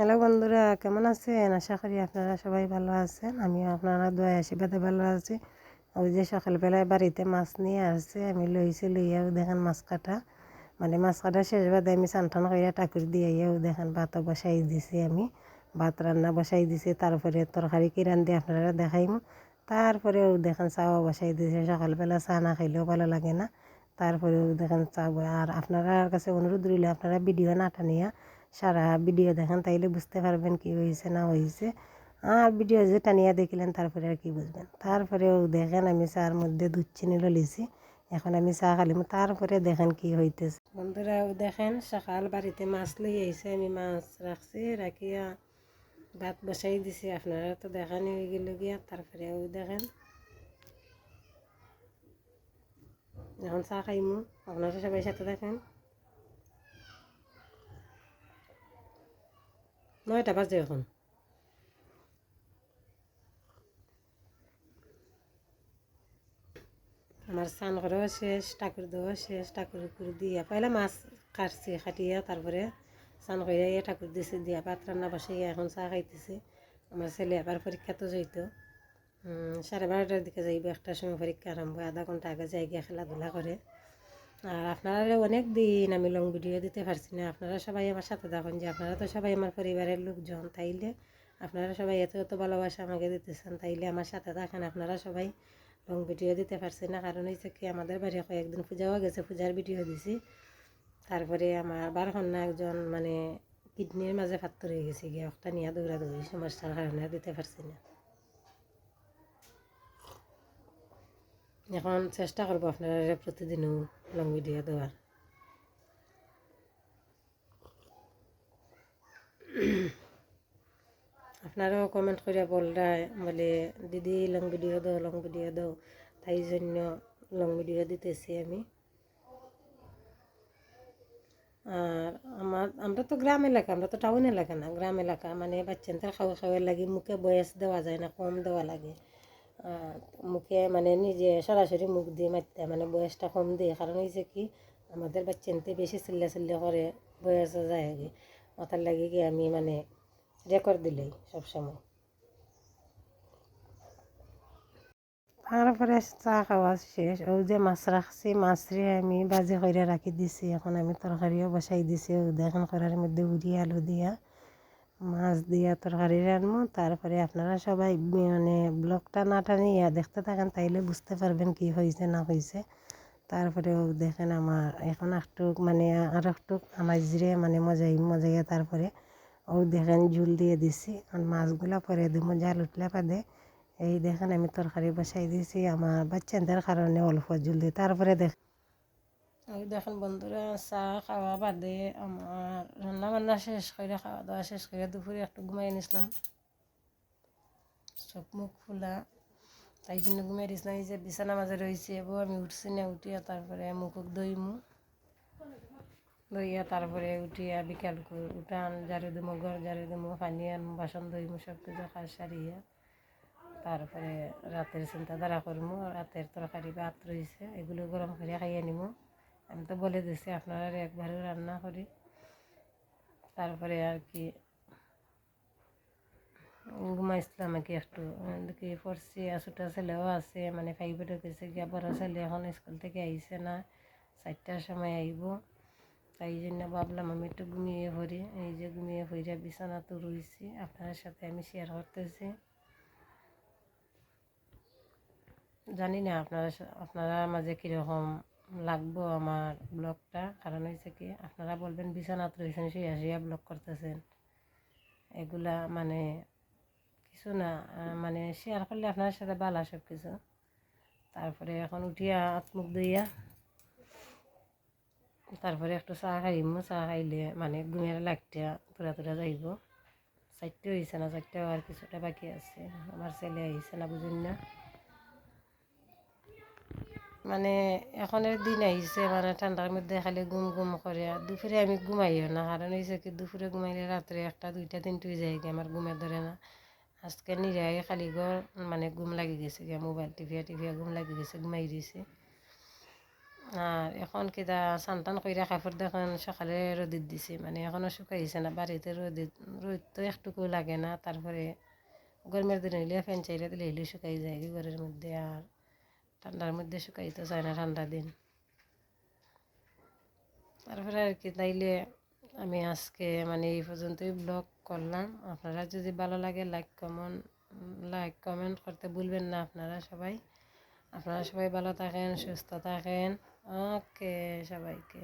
Hello বন্ধুরা, কেমন আছেন? আশা করি আপনারা সবাই ভালো আছেন। আমিও আপনারা দোয়া আশীর্বাদে ভালো আছি। ওই যে সকালবেলায় বাড়িতে মাছ নিয়ে আসছে, আমি লইয়াও দেখেন মাছ কাটা, মানে মাছ কাটা শেষ বাদে আমি চান টান করিয়া ঠাকুর দিয়াও দেখেন ভাতও বসাই দিছি। আমি ভাত রান্না বসাই দিছি, তারপরে তরকারি কি রান্ধি আপনারা দেখাইম। তারপরেও দেখেন চাও বসাই দিয়েছে। সকালবেলা চা না খাইলেও ভালো লাগে না। তারপরেও দেখেন চা। আর আপনার কাছে অনুরোধ রইল, আপনারা ভিডিও না টানিয়া সারা ভিডিও দেখেন, তাইলে বুঝতে পারবেন কি হয়েছে না হয়েছে। আর ভিডিও যে টানিয়া দেখিলেন তারপরে আর কি বুঝবেন। তারপরেও দেখেন আমি চার মধ্যে দুধ চিনি লইছি, এখন আমি চা খালিম। তারপরে দেখেন কি হইতেছে। বন্ধুরাও দেখেন সকাল বাড়িতে মাছ লই আইছে, আমি মাছ রাখছি, রাখিয়া ভাত বসাই দিছি। আপনারা তো দেখানি হয়ে গেল গিয়া। তারপরেও দেখেন এখন চা খাইমু, আপনারা সবাই সাথে দেখেন। 9টা বাজে এখন। আমার স্নান করাও শেষ, ঠাকুর দেওয়া শেষ। ঠাকুর দিয়া পয়লা মাছ কাটছি, কাটিয়া তারপরে স্নান করিয়া ঠাকুর দিছি, দিয়া ভাত রান্না বসাইয়া এখন চা খাইতেছি। আমার ছেলে আবার পরীক্ষা তো যাইতো, 12:30টার দিকে যাইব। একটার সময় পরীক্ষা আরম্ভ, আধা ঘন্টা আগে যাই গিয়া খেলাধুলা করে। আর আপনারা অনেক দিন আমি লং ভিডিও দিতে পারছি না। আপনারা সবাই আমার সাথে দেখুন, যে আপনারা তো সবাই আমার পরিবারের লোকজন, তাইলে আপনারা সবাই এত এত ভালোবাসা আমাকে দিতেছেন, তাইলে আমার সাথে থাকেন। আপনারা সবাই লং ভিডিও দিতে পারছি না, কারণ হচ্ছে কি আমাদের বাড়ি কয়েকদিন পূজাও গেছে, পূজার ভিডিও দিছি। তারপরে আমার বারকন্যা একজন মানে কিডনির মাঝে ফাত্তর হয়ে গেছে গিয়ে, একটা নিয়ে দৌড়াদৌড়ি সমস্যার কারণে দিতে পারছি না। এখন চেষ্টা করবো আপনারা প্রতিদিনও লং ভিডিও দেওয়ার। আপনারাও কমেন্ট করে বলে দিদি লং ভিডিও দাও, লং ভিডিও দাও, তাই জন্য লং ভিডিও দিতেছি আমি। আর আমরা তো গ্রাম এলাকা, আমরা তো টাউন এলাকা না, গ্রাম এলাকা। মানে বাচ্চাদের খাওয়া খাওয়ার লাগে মুখে বয়স দেওয়া যায় না, কম দেওয়া লাগে। আর মুখে মানে নিজে সরাসরি মুখ দিয়ে মারতে মানে বয়সটা কম দিয়ে, কারণ হয়েছে কি আমাদের বাচ্চাতে বেশি চিল্লা করে বয়স যায় আগে। মাথার লাগে কি আমি মানে রেকর্ড দিলেই সবসময়। তারপরে চা খাওয়া শেষ, ওই যে মাছ রাখছি, মাছরে আমি বাজি করে রাখি দিছি। এখন আমি তরকারিও বসাই দিছি, ও দেখেন কড়াইয়ের মধ্যে উড়িয়ে আলু দিয়া মাছ দিয়া তরকারি রান্নু। তারপরে আপনারা সবাই মানে ব্লগটা না টানিয়া দেখতে থাকেন, তাইলে বুঝতে পারবেন কি হয়েছে না হয়েছে। তারপরেও দেখেন আমার এখন একটু মানে আর একটু আমাজরে মানে মজাইয়া তারপরে ও দেখেন ঝুল দিয়ে দিছি। আর মাছগুলা পরে দিব, জাল উঠলে বাদে এই দেখেন আমি তরকারি বসাই দিয়েছি আমার বাচ্চাদের কারণে অল্প ঝুল দিয়ে। তারপরে ওই দেখেন বন্ধুরা, চা খাওয়া বাদে আমার রান্না বান্না শেষ করে, খাওয়া দাওয়া শেষ করে দুপুরে একটু ঘুমাই নিয়েছিলাম, চোখ মুখ খোলা, তাই জন্য ঘুমাই দিয়েছিলাম। এই যে বিছানা মাঝে রয়েছে, এবো আমি উঠছি না, উঠিয়া তারপরে মুখ দইয়া তারপরে উঠিয়া বিকাল উঠান ঝাড়ু দিমু, ঘর ঝাড়ু দিমু, পানি আনমু, বাসন ধুইমু, সব কিছু কাজ সারিয়া তারপরে রাতের চিন্তাধারা করবো। রাতের তরকারি ভাত রয়েছে, এগুলো গরম করে খাইয়ে নিমু। আমি তো বলে দিছি আপনারা একবারও রান্না করি। তারপরে আর কি ঘুমাইছিলাম আর কি একটু কি পড়ছি। ছোটো ছেলেও আছে, মানে 5-এ ঢুকেছে গিয়া। বড় ছেলে এখন স্কুল থেকে আইছে না, 4টার সময় আইব। তাই জন্য ভাবলাম আমি একটু ঘুমিয়ে পড়ি। এই যে ঘুমিয়ে পড়িয়া বিছানা তো রয়েছি, আপনার সাথে আমি শেয়ার করতেছি। জানি না আপনারা মাঝে কীরকম লাগবো আমার ব্লগটা, কারণ হয়েছে কি আপনারা বলবেন বিছানাত রয়েছেন, শুয়ে ব্লগ করতেছেন। এগুলা মানে কিছু না, মানে শেয়ার করলে আপনার সাথে ভালো সব কিছু। তারপরে এখন উঠিয়া হাত মুখ ধুইয়া তারপরে একটু চা খাইমু। চা খাইলে মানে ঘুমের লাগটা পুরা যাইব। 4টে হয়েছে না, 4টে আর কিছুটা বাকি আছে। আমার ছেলে আইছে না, বুঝুন না। মানে এখনের দিন আইছে, মানে ঠান্ডার মধ্যে খালি ঘুম করে। দুপুরে আমি ঘুমাইও না, কারণ হয়েছে কি দুপুরে ঘুমাইলে রাত্রে 1টা 2টা 3টে হয়ে যায়, আমার ঘুমের ধরে না। আজকে নিরাই খালি ঘর মানে ঘুম লাগি গেছে গিয়া, মোবাইল টিভিয়া ঘুম লাগি গেছে, ঘুমাই দিয়েছে। আর এখন কিতা সানটান কইরা কাপড় দেখেন সকালে রোদিত দিছে মানে এখনও শুকাইছে না বাড়িতে রোদ তো একটুকু লাগে না তারপরে গরমের দিন হইলে ফ্যান চাইলে দিলে হইলে শুকাই যায় ঘরের মধ্যে আর ঠান্ডার মধ্যে শুকাইতে চায় না ঠান্ডা দিন তারপরে আর কি তাইলে আমি আজকে মানে এই পর্যন্তই ব্লগ করলাম আপনারা যদি ভালো লাগে লাইক কমেন্ট করতে ভুলবেন না আপনারা সবাই ভালো থাকেন সুস্থ থাকেন ওকে সবাইকে